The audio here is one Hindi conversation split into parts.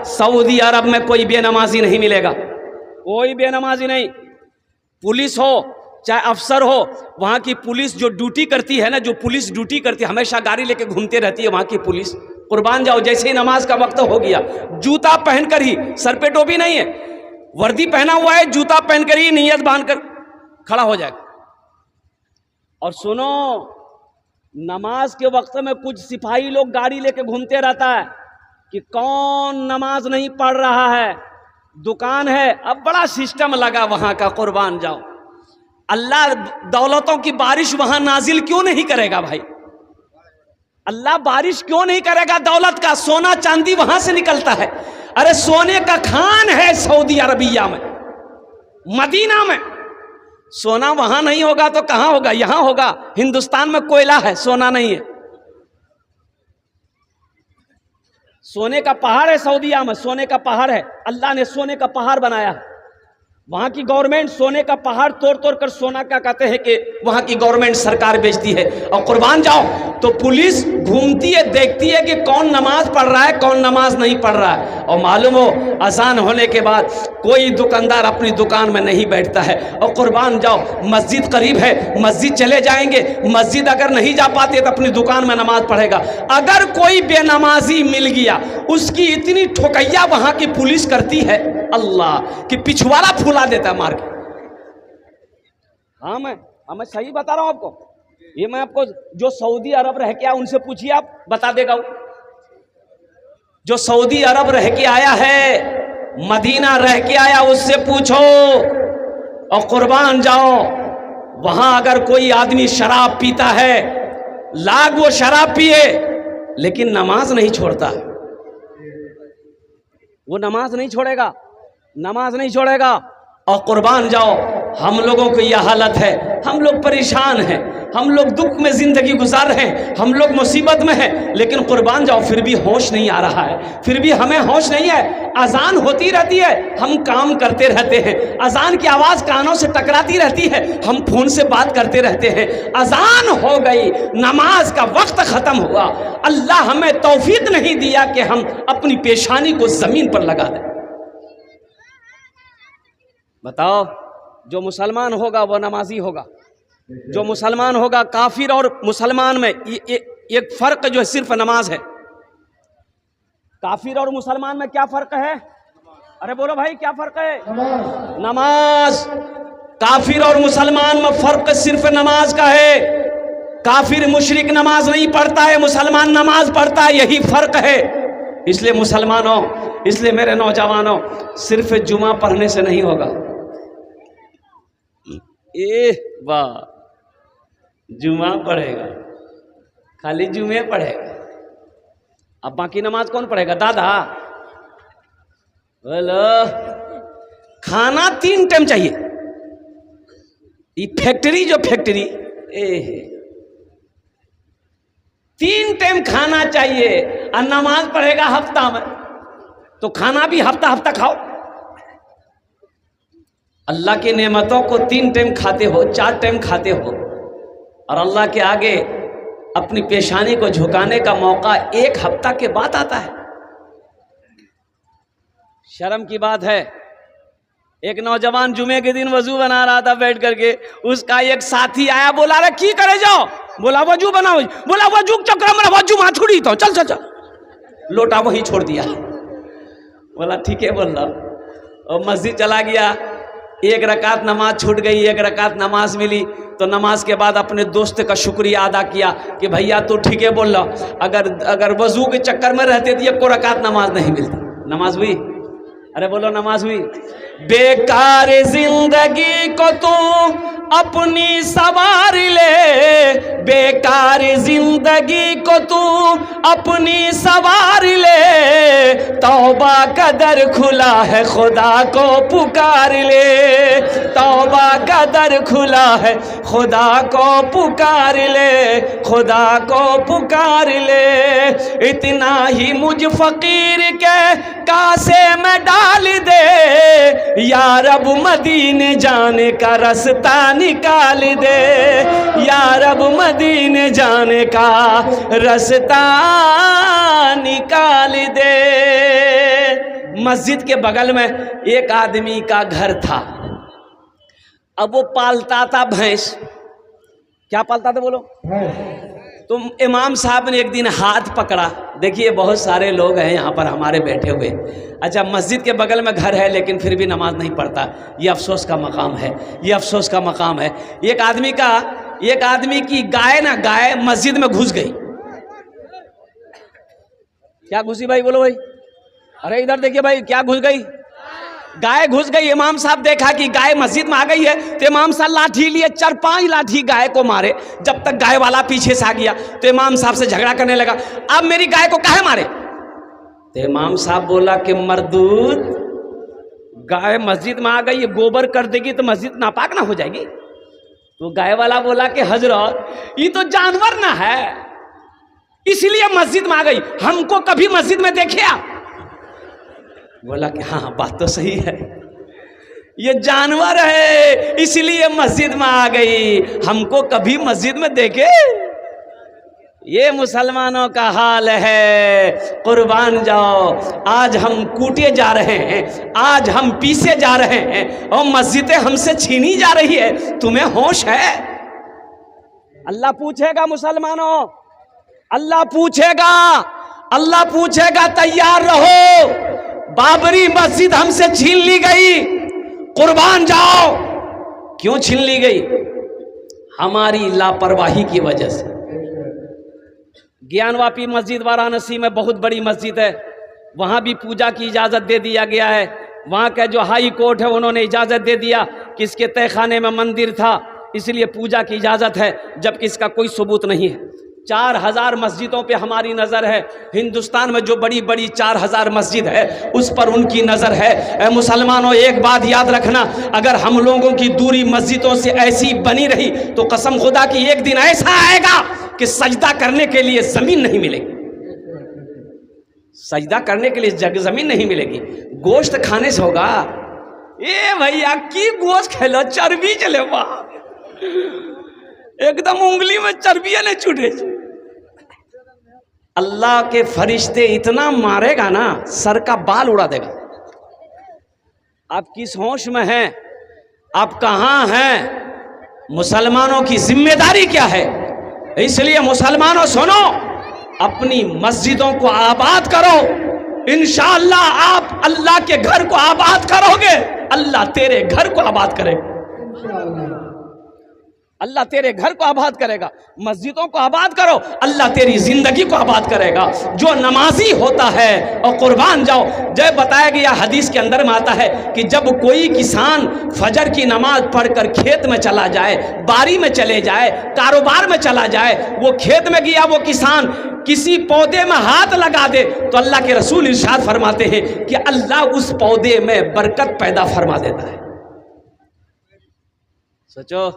सऊदी अरब में कोई बेनमाजी नहीं मिलेगा, कोई बेनमाजी नहीं। पुलिस हो चाहे अफसर हो, वहाँ की पुलिस जो ड्यूटी करती है ना, जो पुलिस ड्यूटी करती है, हमेशा गाड़ी लेके घूमते रहती है वहाँ की पुलिस। कुर्बान जाओ, जैसे ही नमाज का वक्त हो गया, जूता पहनकर ही, सर पे टोपी नहीं है, वर्दी पहना हुआ है, जूता पहनकर ही नियत बांधकर खड़ा हो जाएगा। और सुनो, नमाज के वक्त में कुछ सिपाही लोग गाड़ी लेके घूमते रहता है कि कौन नमाज नहीं पढ़ रहा है। दुकान है, अब बड़ा सिस्टम लगा वहां का। कुर्बान जाओ, अल्लाह दौलतों की बारिश वहां नाजिल क्यों नहीं करेगा भाई? अल्लाह बारिश क्यों नहीं करेगा दौलत का? सोना चांदी वहां से निकलता है। अरे सोने का खान है सऊदी अरबिया में, मदीना में। सोना वहां नहीं होगा तो कहां होगा? यहां होगा। हिंदुस्तान में कोयला है, सोना नहीं है। सोने का पहाड़ है सऊदीया में, सोने का पहाड़ है। अल्लाह ने सोने का पहाड़ बनाया है। वहां की गवर्नमेंट सोने का पहाड़ तोड़ तोड़ कर सोना क्या कहते हैं कि वहां की गवर्नमेंट सरकार बेचती है। और कुर्बान जाओ, तो पुलिस घूमती है, देखती है कि कौन नमाज पढ़ रहा है, कौन नमाज नहीं पढ़ रहा है। और मालूम हो, अजान होने के बाद कोई दुकानदार अपनी दुकान में नहीं बैठता है। और कुर्बान जाओ, मस्जिद करीब है, मस्जिद चले जाएंगे। मस्जिद अगर नहीं जा पाते तो अपनी दुकान में नमाज पढ़ेगा। अगर कोई बेनमाजी मिल गया, उसकी इतनी ठोकैया वहां की पुलिस करती है अल्लाह कि पिछवाड़ा फुला देता है मार के। हाँ, मैं सही बता रहा हूं आपको। ये मैं आपको, जो सऊदी अरब रह के आया उनसे पूछिए, आप बता देगा। जो सऊदी अरब रह के आया है, मदीना रह के आया, उससे पूछो। और कुर्बान जाओ, वहां अगर कोई आदमी शराब पीता है, लाख वो शराब पिए लेकिन नमाज नहीं छोड़ता, वो नमाज नहीं छोड़ेगा, नमाज नहीं छोड़ेगा। और कुर्बान जाओ, हम लोगों की यह हालत है। हम लोग परेशान हैं, हम लोग दुख में जिंदगी गुजार रहे हैं, हम लोग मुसीबत में हैं, लेकिन कुर्बान जाओ फिर भी होश नहीं आ रहा है, फिर भी हमें होश नहीं है। अजान होती रहती है, हम काम करते रहते हैं। अजान की आवाज़ कानों से टकराती रहती है, हम फोन से बात करते रहते हैं। अजान हो गई, नमाज का वक्त ख़त्म हुआ। अल्लाह हमें तौफीक नहीं दिया कि हम अपनी पेशानी को ज़मीन पर लगा दें। बताओ, जो मुसलमान होगा वो नमाजी होगा। जो मुसलमान होगा, काफिर और मुसलमान में एक फर्क जो है सिर्फ नमाज है। काफिर और मुसलमान में क्या फर्क है? अरे बोलो भाई, क्या फर्क है? नमाज। काफिर और मुसलमान में फर्क सिर्फ नमाज का है। काफिर मुशरिक नमाज नहीं पढ़ता है, मुसलमान नमाज पढ़ता है, यही फर्क है। इसलिए मुसलमानों, इसलिए मेरे नौजवानों, सिर्फ जुमा पढ़ने से नहीं होगा। वाह, जुमा पढ़ेगा, खाली जुमे पढ़ेगा, अब बाकी नमाज कौन पढ़ेगा? दादा बोलो। खाना 3 टाइम चाहिए। ये फैक्ट्री, जो फैक्ट्री 3 टाइम खाना चाहिए और नमाज पढ़ेगा हफ्ता में, तो खाना भी हफ्ता हफ्ता खाओ। अल्लाह की नेमतों को 3 टाइम खाते हो, 4 टाइम खाते हो, और अल्लाह के आगे अपनी पेशानी को झुकाने का मौका 1 हफ्ता के बाद आता है। शर्म की बात है। एक नौजवान जुमे के दिन वजू बना रहा था बैठ करके, उसका एक साथी आया, बोला रे की करे जाओ? बोला वजू बनाओ। बोला वजू चक्कर में वजू वहां छोड़ी तो चल चल चल, लोटा वहीं छोड़ दिया। बोला ठीक है बोल रहा। और मस्जिद चला गया, 1 रकात नमाज छूट गई, 1 रकात नमाज मिली, तो नमाज के बाद अपने दोस्त का शुक्रिया अदा किया कि भैया तू ठीक है बोल रहा, अगर वजू के चक्कर में रहते तो 1 रकात नमाज नहीं मिलती। नमाज हुई? अरे बोलो, नमाज हुई? बेकार जिंदगी को तू अपनी सवार ले, बेकार जिंदगी को तू अपनी सवार ले, तौबा का दर खुला है खुदा को पुकार ले, तौबा का दर खुला है खुदा को पुकार ले, खुदा को पुकार ले। इतना ही मुझ फकीर के कासे में डाल दे, या रब मदीने जाने का रास्ता निकाल दे, या रब मदीने जाने का रास्ता निकाल दे। मस्जिद के बगल में एक आदमी का घर था। अब वो पालता था भैंस। क्या पालता था बोलो? तो इमाम साहब ने एक दिन हाथ पकड़ा। देखिए बहुत सारे लोग हैं यहाँ पर हमारे बैठे हुए, अच्छा मस्जिद के बगल में घर है लेकिन फिर भी नमाज नहीं पढ़ता। ये अफसोस का मकाम है, ये अफसोस का मकाम है। एक आदमी की गाय मस्जिद में घुस गई। क्या घुसी भाई? बोलो भाई। अरे इधर देखिए भाई, क्या घुस गई? गाय घुस गई। इमाम साहब देखा कि गाय मस्जिद में आ गई है तो इमाम साहब लाठी लिए 4-5 लाठी गाय को मारे। जब तक गाय वाला पीछे से आ गया तो इमाम साहब से झगड़ा करने लगा, अब मेरी गाय को काहे मारे? तो इमाम साहब बोला कि मर्दूद, गाय मस्जिद में आ गई है, गोबर कर देगी तो मस्जिद नापाक ना हो जाएगी? तो गाय वाला बोला कि हजरत ये तो जानवर ना है, इसलिए मस्जिद में आ गई, हमको कभी मस्जिद में देखे आप? बोला कि हाँ बात तो सही है, ये जानवर है इसलिए मस्जिद में आ गई, हमको कभी मस्जिद में देखे? ये मुसलमानों का हाल है। कुर्बान जाओ, आज हम कूटे जा रहे हैं, आज हम पीसे जा रहे हैं और मस्जिदें हमसे छीनी जा रही है। तुम्हें होश है? अल्लाह पूछेगा मुसलमानों, अल्लाह पूछेगा तैयार रहो। बाबरी मस्जिद हमसे छीन ली गई, कुर्बान जाओ। क्यों छीन ली गई? हमारी लापरवाही की वजह से। ज्ञानवापी मस्जिद वाराणसी में बहुत बड़ी मस्जिद है, वहाँ भी पूजा की इजाज़त दे दिया गया है। वहाँ का जो हाई कोर्ट है उन्होंने इजाज़त दे दिया कि इसके तहखाने में मंदिर था इसलिए पूजा की इजाज़त है, जबकि इसका कोई सबूत नहीं है। 4000 मस्जिदों पे हमारी नज़र है। हिंदुस्तान में जो बड़ी बड़ी 4000 मस्जिद है उस पर उनकी नज़र है। मुसलमानों एक बात याद रखना, अगर हम लोगों की दूरी मस्जिदों से ऐसी बनी रही तो कसम खुदा की एक दिन ऐसा आएगा कि सजदा करने के लिए ज़मीन नहीं मिलेगी, सजदा करने के लिए ज़मीन नहीं मिलेगी। गोश्त खाने से होगा। ए भैया की गोश्त खेलो, चर्बी चले वाह, एकदम उंगली में चर्बियां नहीं छूटे। अल्लाह के फरिश्ते इतना मारेगा ना, सर का बाल उड़ा देगा। आप किस होश में हैं? आप कहां हैं? मुसलमानों की जिम्मेदारी क्या है? इसलिए मुसलमानों सुनो, अपनी मस्जिदों को आबाद करो। इंशाअल्लाह आप अल्लाह के घर को आबाद करोगे, अल्लाह तेरे घर को आबाद करेगा। अल्लाह तेरे घर को आबाद करेगा। मस्जिदों को आबाद करो, अल्लाह तेरी जिंदगी को आबाद करेगा। जो नमाजी होता है, और कुर्बान जाओ, जब बताया गया हदीस के अंदर में आता है कि जब कोई किसान फजर की नमाज पढ़कर खेत में चला जाए, बारी में चले जाए, कारोबार में चला जाए, वो खेत में गया वो किसान किसी पौधे में हाथ लगा दे तो अल्लाह के रसूल इरशाद फरमाते हैं कि अल्लाह उस पौधे में बरकत पैदा फरमा देता है। सोचो,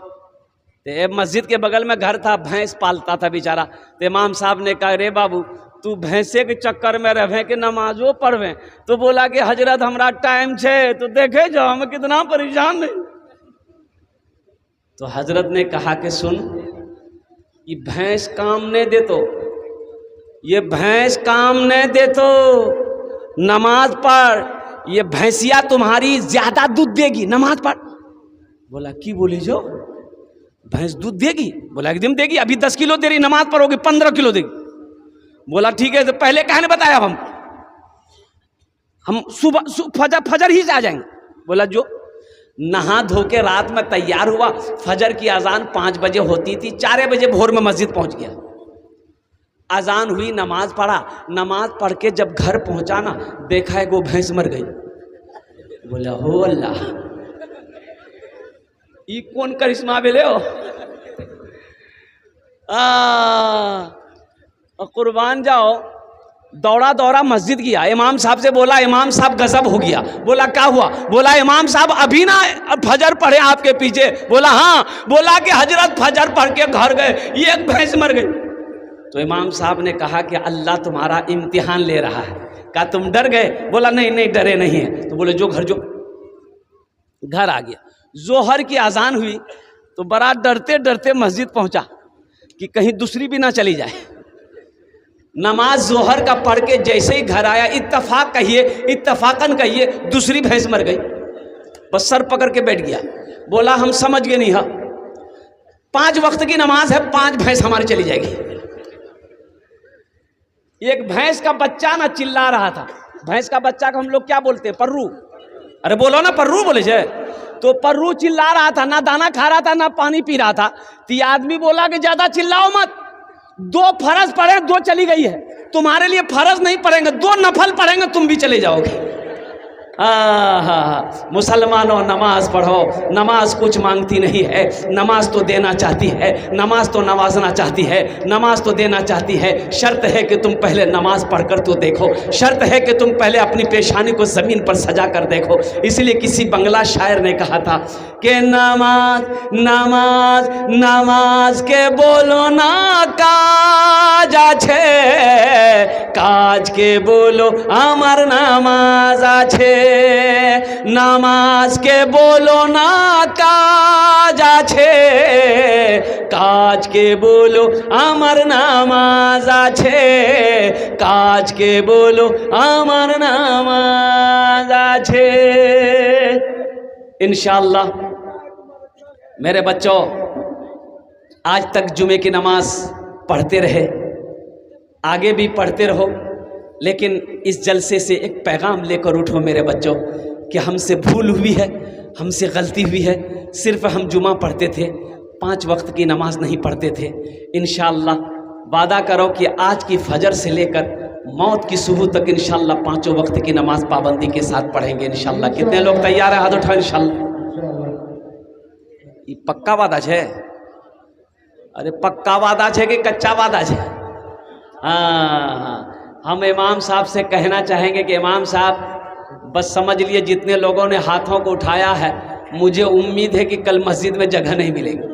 तो मस्जिद के बगल में घर था, भैंस पालता था बेचारा। तो इमाम साहब ने कहा, रे बाबू तू भैंसे के चक्कर में रहे कि नमाजो पढ़वे? तो बोला कि हजरत हमरा टाइम छे, तो देखे जो हम कितना परेशान है। तो हजरत ने कहा कि सुन, ये भैंस काम नहीं दे तो, ये भैंस काम नहीं दे तो नमाज पढ़, ये भैंसिया तुम्हारी ज्यादा दूध देगी, नमाज पढ़। बोला की बोली जो? भैंस दूध देगी? बोला एकदम देगी, अभी 10 किलो दे रही, नमाज पढ़ोगे 15 किलो देगी। बोला ठीक है, तो पहले कहने बताया हम सुबह फजर ही से आ जाएंगे। बोला जो नहा धो के रात में तैयार हुआ, फजर की अजान 5 बजे होती थी, 4 बजे भोर में मस्जिद पहुंच गया। अजान हुई, नमाज पढ़ा, नमाज पढ़ के जब घर पहुंचा ना, देखा है वो भैंस मर गई। बोला हो अल्लाह, ये कौन करिश्मा बेले हो? कुर्बान जाओ, दौड़ा दौड़ा मस्जिद गया, इमाम साहब से बोला, इमाम साहब गजब हो गया। बोला क्या हुआ? बोला इमाम साहब अभी ना फजर पढ़े आपके पीछे। बोला हाँ। बोला कि हजरत फजर पढ़ के घर गए, ये एक भैंस मर गई। तो इमाम साहब ने कहा कि अल्लाह तुम्हारा इम्तिहान ले रहा है। कहा तुम डर गए? बोला नहीं नहीं डरे नहीं है। तो बोले जो घर, जो घर आ गया। जोहर की अजान हुई तो बड़ा डरते डरते मस्जिद पहुंचा कि कहीं दूसरी भी ना चली जाए। नमाज जोहर का पढ़ के जैसे ही घर आया, इत्तफाक कहिए, इत्तफाकन कहिए, दूसरी भैंस मर गई। बस सर पकड़ के बैठ गया, बोला हम समझ गए नहीं। हाँ 5 वक्त की नमाज है, 5 भैंस हमारी चली जाएगी। एक भैंस का बच्चा ना चिल्ला रहा था। भैंस का बच्चा को हम लोग क्या बोलते हैं? पर्रू। अरे बोलो ना पर्रू बोले जे। तो पर्रू चिल्ला रहा था, ना दाना खा रहा था ना पानी पी रहा था। तो ये आदमी बोला कि ज्यादा चिल्लाओ मत, 2 फर्ज पढ़े, 2 चली गई है, तुम्हारे लिए फर्ज नहीं पढ़ेंगे, 2 नफल पढ़ेंगे, तुम भी चले जाओगे। मुसलमानों नमाज पढ़ो, नमाज कुछ मांगती नहीं है, नमाज तो देना चाहती है, नमाज तो नवाजना चाहती है, नमाज तो देना चाहती है। शर्त है कि तुम पहले नमाज पढ़कर तो देखो, शर्त है कि तुम पहले अपनी पेशानी को ज़मीन पर सजा कर देखो। इसलिए किसी बंगला शायर ने कहा था कि नमाज नमाज नमाज के बोलो ना काज आछे, काज के बोलो आमार नमाज आछे, नामाज के बोलो ना काज आछे, काज के बोलो आमार नामाज आछे, काज के बोलो आमार नामाज आछे। इंशाअल्लाह मेरे बच्चों, आज तक जुमे की नमाज पढ़ते रहे, आगे भी पढ़ते रहो, लेकिन इस जलसे से एक पैगाम लेकर उठो मेरे बच्चों कि हमसे भूल हुई है, हमसे गलती हुई है। सिर्फ हम जुमा पढ़ते थे, 5 वक्त की नमाज नहीं पढ़ते थे। इंशाअल्लाह वादा करो कि आज की फजर से लेकर मौत की सुबह तक इंशाअल्लाह 5 वक्त की नमाज पाबंदी के साथ पढ़ेंगे इंशाअल्लाह। कितने लोग तैयार है? हाथ उठाओ इंशाअल्लाह। ये पक्का वादा है? अरे पक्का वादा है कि कच्चा वादा है? हाँ, हम इमाम साहब से कहना चाहेंगे कि इमाम साहब बस समझ लिए, जितने लोगों ने हाथों को उठाया है, मुझे उम्मीद है कि कल मस्जिद में जगह नहीं मिलेगी,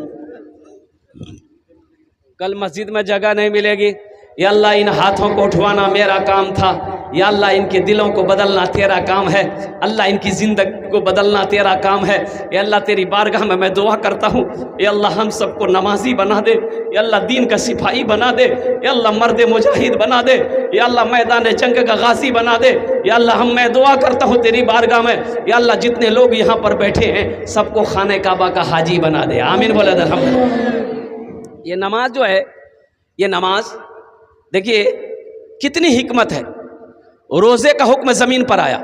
कल मस्जिद में जगह नहीं मिलेगी। या अल्लाह इन हाथों को उठवाना मेरा काम था, या अल्लाह इनके दिलों को बदलना तेरा काम है, अल्लाह इनकी ज़िंदगी को बदलना तेरा काम है। या अल्लाह तेरी बारगाह में मैं दुआ करता हूँ, या अल्लाह हम सबको नमाजी बना दे, या अल्लाह दीन का सिपाही बना दे, या अल्लाह मर्द मुजाहिद बना दे, या अल्लाह मैदान जंग का गाजी बना दे। या अल्लाह मैं दुआ करता हूँ तेरी बारगाह में, या अल्लाह जितने लोग यहाँ पर बैठे हैं सबको खाने काबा का हाजी बना दे। आमीन बोले अल्हम्दुलिल्लाह। ये नमाज जो है, ये नमाज देखिए कितनी हिकमत है। रोज़े का हुक्म ज़मीन पर आया,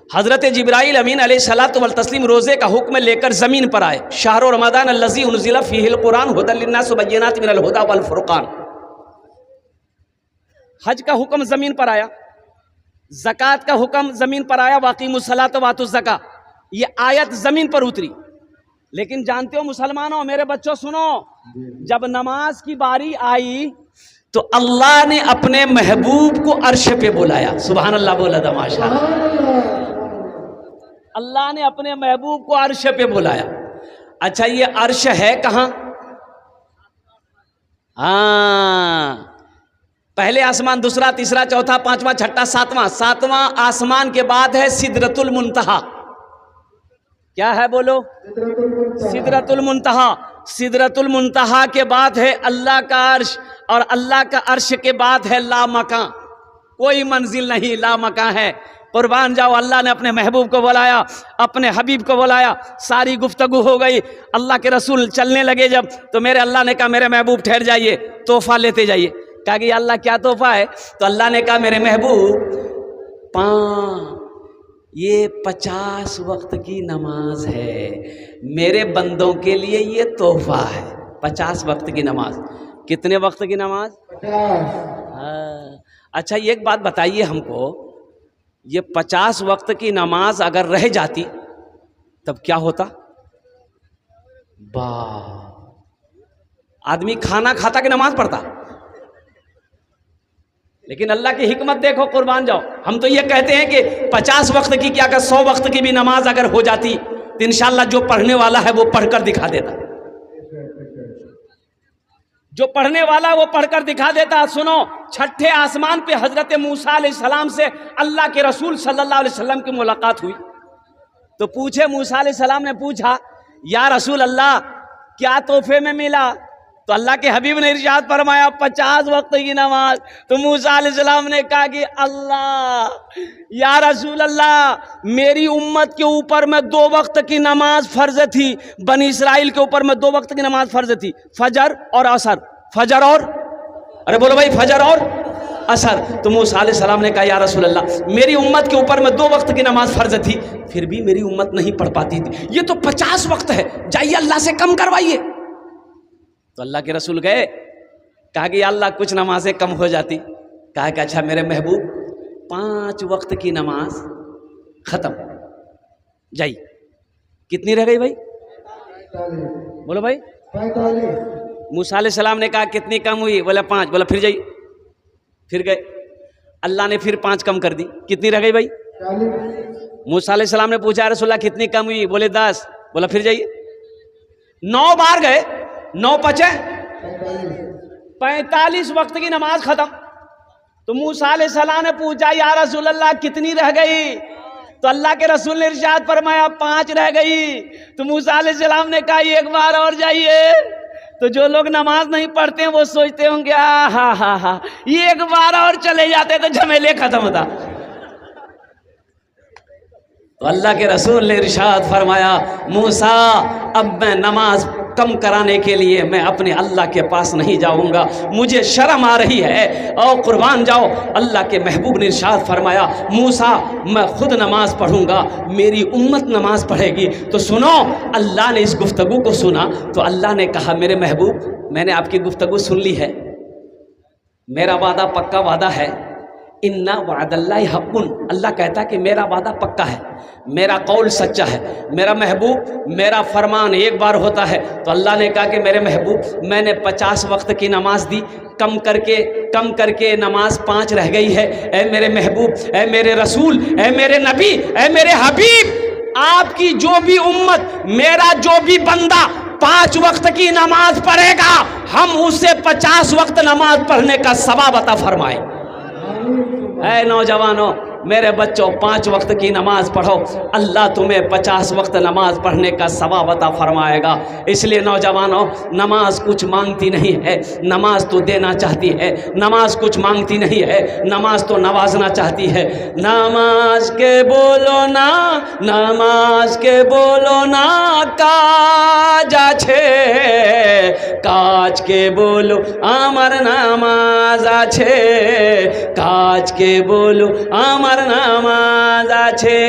हज़रत जिब्राइल अमीन अलैहिस्सलातु वल तस्लीम रोज़े का हुक्म लेकर ज़मीन पर आए। शहर रमज़ान अल्लज़ी उनज़िला फ़ीहिल कुरान हुदल लिन्नास व बय्यिनात मिनल हुदा वल फुरक़ान। हज का हुक्म ज़मीन पर आया, ज़कात का हुक्म ज़मीन पर आया, वाक़िमुस्सलात वातुज़ ज़का, ये आयत ज़मीन पर उतरी। लेकिन जानते हो मुसलमानों, मेरे बच्चों सुनो, जब नमाज की बारी आई तो अल्लाह ने अपने महबूब को अर्श पे बुलाया। सुभान अल्लाह बोला था माशा। अल्लाह ने अपने महबूब को अर्श पे बुलाया। अच्छा ये अर्श है कहाँ? हाँ, पहले आसमान, दूसरा, तीसरा, चौथा, पांचवा, छठा, सातवां आसमान के बाद है सिदरतुल मुंतहा। क्या है बोलो? सिदरतुल मुंतहा। सिदरतुल मुंतहा के बाद है अल्लाह का अर्श, और अल्लाह का अर्श के बाद है लामकां। कोई मंजिल नहीं, लामकां है। कुर्बान जाओ, अल्लाह ने अपने महबूब को बुलाया, अपने हबीब को बुलाया, सारी गुफ्तगू हो गई। अल्लाह के रसूल चलने लगे जब, तो मेरे अल्लाह ने कहा मेरे महबूब ठहर जाइए, तोहफा लेते जाइए। कहा कि अल्लाह क्या तोहफा है? तो अल्लाह ने कहा मेरे महबूब ये 50 वक्त की नमाज है, मेरे बंदों के लिए ये तोहफा है। 50 वक्त की नमाज। कितने वक्त की नमाज? 50। अच्छा एक बात बताइए हमको, ये 50 वक्त की नमाज अगर रह जाती तब क्या होता? आदमी खाना खाता कि नमाज पढ़ता? लेकिन अल्लाह की हिकमत देखो, कुर्बान जाओ। हम तो ये कहते हैं कि 50 वक्त की क्या, अगर 100 वक्त की भी नमाज अगर हो जाती तो इंशाअल्लाह जो पढ़ने वाला है वो पढ़कर दिखा देता। जो पढ़ने वाला वो पढ़कर दिखा देता। सुनो, छठे आसमान पे हजरत मूसा अलैहिस्सलाम से अल्लाह के रसूल सल्लल्लाहु अलैहि वसल्लम की मुलाकात हुई। तो पूछे, मूसा अलैहिस्सलाम ने पूछा, या रसूल अल्लाह क्या तोहफे में मिला? तो अल्लाह के हबीब ने इरशाद फरमाया 50 वक्त की नमाज। तो मूसा अलैहिस्सलाम ने कहा कि अल्लाह या रसूल अल्लाह, मेरी उम्मत के ऊपर में 2 वक्त की नमाज फर्ज थी, बनी इसराइल के ऊपर में 2 वक्त की नमाज फर्ज थी, फजर और असर। फजर और, अरे बोलो भाई, फजर और असर। तो मूसा अलैहिस्सलाम ने कहा या रसूल अल्लाह, मेरी उम्मत के ऊपर में 2 वक्त की नमाज फर्ज थी, फिर भी मेरी उम्मत नहीं पढ़ पाती थी, ये तो 50 वक्त है, जाइए अल्लाह से कम करवाइए। तो अल्लाह के रसूल गए, कहा कि अल्लाह कुछ नमाजें कम हो जाती। कहा कि अच्छा मेरे महबूब, 5 वक्त की नमाज खत्म, जाइए। कितनी रह गई भाई? बोलो भाई। 45। मूसा अलैहिस्सलाम ने कहा कितनी कम हुई? बोला 5। बोला फिर जाइए। फिर गए, अल्लाह ने फिर 5 कम कर दी। कितनी रह गई भाई? 40। मूसा अलैहिस्सलाम ने पूछा रसूलल्लाह कितनी कम हुई? बोले 10। बोला फिर जाइए। 9 बार गए, 9 पचे 45 वक्त की नमाज खत्म। तो मूसा अलैहिस्सलाम ने पूछा या रसूल अल्लाह कितनी रह गई? तो अल्लाह के रसूल ने इरशाद फरमाया 5 रह गई। तो मूसा अलैहिस्सलाम ने कहा 1 बार और जाइए। तो जो लोग नमाज नहीं पढ़ते हैं वो सोचते होंगे हा, 1 बार और चले जाते तो झमेले खत्म होता। तो अल्लाह के रसूल ने इरशाद फरमाया मूसा, अब मैं नमाज कम कराने के लिए मैं अपने अल्लाह के पास नहीं जाऊंगा, मुझे शर्म आ रही है, और कुर्बान जाओ। अल्लाह के महबूब ने इरशाद फरमाया मूसा, मैं खुद नमाज पढ़ूंगा, मेरी उम्मत नमाज पढ़ेगी। तो सुनो, अल्लाह ने इस गुफ्तगू को सुना तो अल्लाह ने कहा मेरे महबूब, मैंने आपकी गुफ्तगू सुन ली है, मेरा वादा पक्का वादा है, इन्ना वादल्लाहि हक़्क़ुन। अल्लाह कहता है कि मेरा वादा पक्का है, मेरा कौल सच्चा है। मेरा महबूब, मेरा फरमान एक बार होता है। तो अल्लाह ने कहा कि मेरे महबूब, मैंने 50 वक्त की नमाज दी, कम करके नमाज 5 रह गई है। ऐ मेरे महबूब, ऐ मेरे रसूल, ऐ मेरे नबी, ऐ मेरे हबीब, आपकी जो भी उम्मत, मेरा जो भी बंदा 5 वक्त की नमाज पढ़ेगा, हम उसे 50 वक्त नमाज पढ़ने का सवाब अता फरमाए। ऐ नौजवानों, मेरे बच्चों, 5 वक्त की नमाज पढ़ो, अल्लाह तुम्हें 50 वक्त नमाज पढ़ने का सवाब अता फरमाएगा। इसलिए नौजवानों, नमाज कुछ मांगती नहीं है, नमाज तो देना चाहती है। नमाज कुछ मांगती नहीं है, नमाज तो नवाजना चाहती है। नमाज के बोलो ना, नमाज के बोलो ना, काज आछे, काज के बोलो आमार नामाज आछे, काज के बोलो आमार नामाज आछे।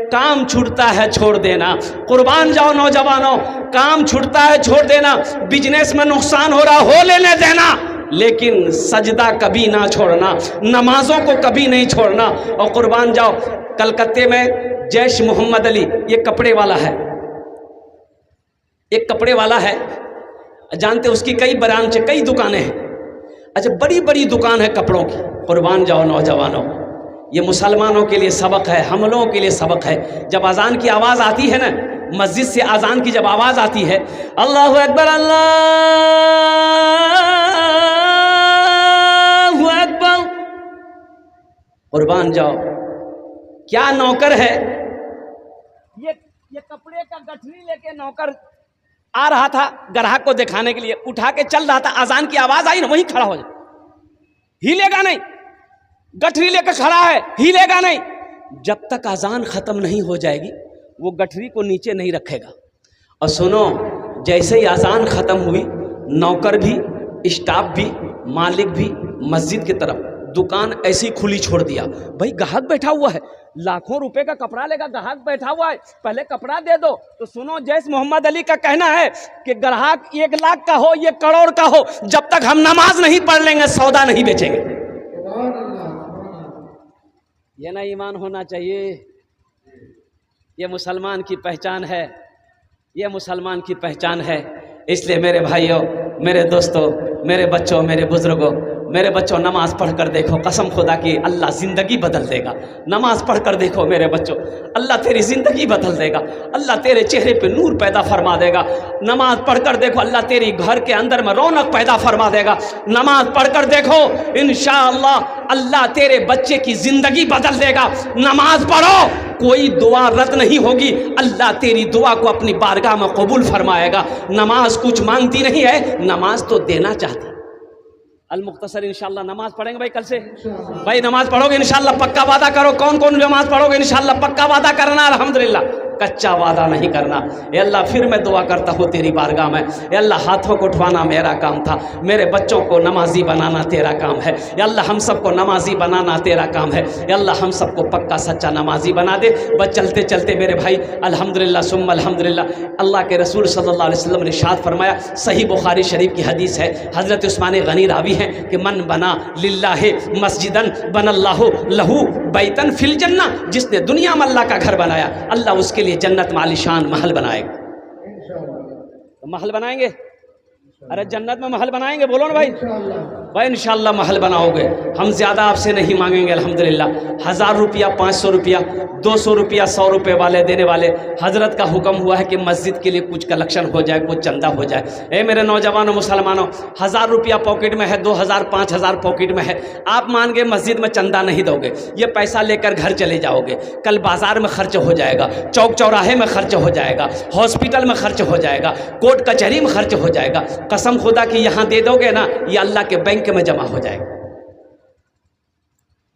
काम छूटता है छोड़ देना, कुर्बान जाओ नौजवानों, काम छूटता है छोड़ देना, बिजनेस में नुकसान हो रहा हो लेने देना, लेकिन सजदा कभी ना छोड़ना, नमाजों को कभी नहीं छोड़ना। और कुर्बान जाओ, कलकत्ते में जैश मोहम्मद अली, ये कपड़े वाला है, एक कपड़े वाला है, जानते उसकी कई ब्रांच, कई दुकानें हैं। अच्छा, बड़ी बड़ी दुकान है कपड़ों की। कुर्बान जाओ नौजवानों, ये मुसलमानों के लिए सबक है, हम लोगों के लिए सबक है। जब अजान की आवाज़ आती है ना, मस्जिद से अजान की जब आवाज़ आती है, अल्लाहु अकबर, अल्लाहु अकबर, कुर्बान जाओ, क्या नौकर है ये कपड़े का गठरी लेके नौकर आ रहा था ग्राहक को दिखाने के लिए, उठा के चल रहा था, अजान की आवाज़ आई ना, वहीं खड़ा हो जाए, हिलेगा नहीं, गठरी लेकर खड़ा है, हिलेगा नहीं, जब तक अजान खत्म नहीं हो जाएगी वो गठरी को नीचे नहीं रखेगा। और सुनो, जैसे ही अजान खत्म हुई, नौकर भी, स्टाफ भी, मालिक भी मस्जिद की तरफ दुकान ऐसी खुली छोड़ दिया। भाई ग्राहक बैठा हुआ है, लाखों रुपए का कपड़ा लेगा, ग्राहक बैठा हुआ है, पहले कपड़ा दे दो। तो सुनो, जैस मोहम्मद अली का कहना है कि ग्राहक 1 लाख का हो, 1 करोड़ का हो, जब तक हम नमाज नहीं पढ़ लेंगे सौदा नहीं बेचेंगे। ये ना ईमान होना चाहिए, ये मुसलमान की पहचान है, ये मुसलमान की पहचान है। इसलिए मेरे भाइयों, मेरे दोस्तों, मेरे बच्चों, मेरे बुजुर्गों, मेरे बच्चों नमाज पढ़ कर देखो, कसम खुदा की अल्लाह ज़िंदगी बदल देगा। नमाज पढ़ कर देखो मेरे बच्चों, अल्लाह तेरी ज़िंदगी बदल देगा, अल्लाह तेरे चेहरे पे नूर पैदा फरमा देगा। नमाज पढ़ कर देखो, अल्लाह तेरी घर के अंदर में रौनक पैदा फरमा देगा। नमाज पढ़ कर देखो, इंशाअल्लाह अल्लाह तेरे बच्चे की ज़िंदगी बदल देगा। नमाज पढ़ो, कोई दुआ रद्द नहीं होगी, अल्लाह तेरी दुआ को अपनी बारगाह में कबूल फरमाएगा। नमाज कुछ मांगती नहीं है, नमाज तो देना चाहती। अल मुख्तसर इंशाअल्लाह नमाज पढ़ेंगे भाई कल से। भाई नमाज पढ़ोगे इंशाअल्लाह, पक्का वादा करो। कौन कौन नमाज पढ़ोगे इंशाअल्लाह, पक्का वादा करना अल्हम्दुलिल्लाह, कच्चा वादा नहीं करना। ए अल्लाह फिर मैं दुआ करता हूँ तेरी बारगाह में, ए अल्लाह हाथों को उठवाना मेरा काम था, मेरे बच्चों को नमाजी बनाना तेरा काम है। ए अल्लाह हम सबको नमाजी बनाना तेरा काम है। ए अल्लाह हम सबको पक्का सच्चा नमाजी बना दे। बस चलते चलते मेरे भाई अल्हम्दुलिल्लाह सुम्मा अल्हम्दुलिल्लाह, अल्लाह के रसूल सल्लल्लाहु अलैहि वसल्लम ने इरशाद फरमाया, सही बुखारी शरीफ की हदीस है, हज़रत उस्मान गनी रावी हैं कि मन बना लिल्लाहि मस्जिदन बनल्लाहु लहू बैतन फिल जन्ना, जिसने दुनिया में अल्लाह का घर बनाया, अल्लाह उसके लिए जन्नत में आलीशान महल बनाएगा। तो महल बनाएंगे, अरे जन्नत में महल बनाएंगे, बोलो ना भाई। भाई इंशाअल्लाह महल बनाओगे। हम ज़्यादा आपसे नहीं मांगेंगे अल्हम्दुलिल्लाह। 1000 रुपया, 500 रुपया, 200 रुपया, 100 रुपये वाले देने वाले, हज़रत का हुक्म हुआ है कि मस्जिद के लिए कुछ कलेक्शन हो जाए, कुछ चंदा हो जाए। ए मेरे नौजवानों मुसलमानों, 1000 रुपया पॉकेट में है, 2000 5000 पॉकेट में है, आप मान के मस्जिद में चंदा नहीं दोगे, ये पैसा लेकर घर चले जाओगे, कल बाजार में खर्च हो जाएगा, चौक चौराहे में खर्च हो जाएगा, हॉस्पिटल में खर्च हो जाएगा, कोर्ट कचहरी में खर्च हो जाएगा। कसम खुदा की यहाँ दे दोगे ना, ये अल्लाह के बैंक में जमा हो जाएगा,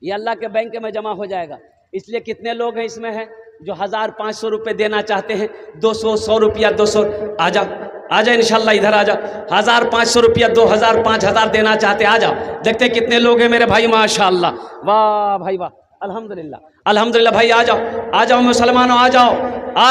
ये अल्लाह के बैंक में जमा हो जाएगा। इसलिए कितने लोग हैं इसमें हैं जो 1500 रुपये देना चाहते हैं, 200 100 रुपया 200, आ जाओ इंशाल्लाह, इधर आ जाओ। 1500 रुपया 2000 5000 देना चाहते, आ जाओ। देखते कितने लोग हैं मेरे भाई, माशाअल्लाह, वाह भाई वाह, अल्हम्दुलिल्लाह अल्हम्दुलिल्लाह। भाई आ जाओ मुसलमानों, आ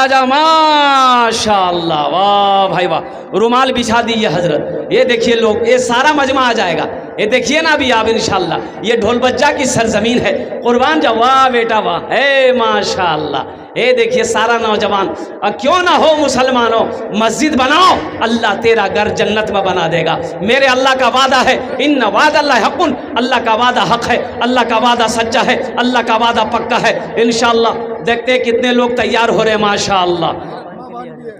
जाओ माशाअल्लाह, वाह भाई वाह। रुमाल बिछा दी ये हजरत, ये देखिए लोग, ये सारा मजमा आ जाएगा। ये देखिए ना अभी आप इंशाअल्लाह, ये ढोल बज्जा की सरजमीन है, कुर्बान जाओ, वाह बेटा वाह, हे माशाअल्लाह। ये देखिए सारा नौजवान, और क्यों ना हो मुसलमानों, मस्जिद बनाओ, अल्लाह तेरा घर जन्नत में बना देगा। मेरे अल्लाह का वादा है, इन्ना वादल्लाहि हक़्क़ुन, अल्लाह का वादा हक है, अल्लाह का वादा सच्चा है, अल्लाह का वादा पक्का है। इंशाअल्लाह देखते हैं कितने लोग तैयार हो रहे हैं माशाअल्लाह।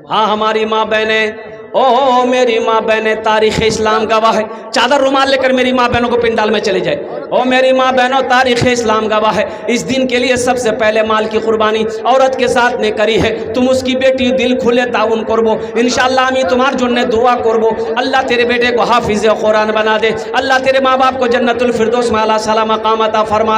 हाँ हमारी माँ बहनें, ओह मेरी माँ बहनें, तारीख़ इस्लाम गवाह है। चादर रुमाल लेकर मेरी माँ बहनों को पिंडाल में चले जाए। ओ मेरी माँ बहनों, तारीख़ इस्लाम गवाह है, इस दिन के लिए सबसे पहले माल की कुर्बानी औरत के साथ ने करी है। तुम उसकी बेटी दिल खुले ताउन करबो, इंशाअल्लाह আমি তোমার জন্য दुआ করবো। अल्लाह तेरे बेटे को हाफिज़ कुरान बना दे, अल्लाह तेरे माँ बाप को जन्नतुल फिरदौस में आला सलाम मकाम अता फरमा।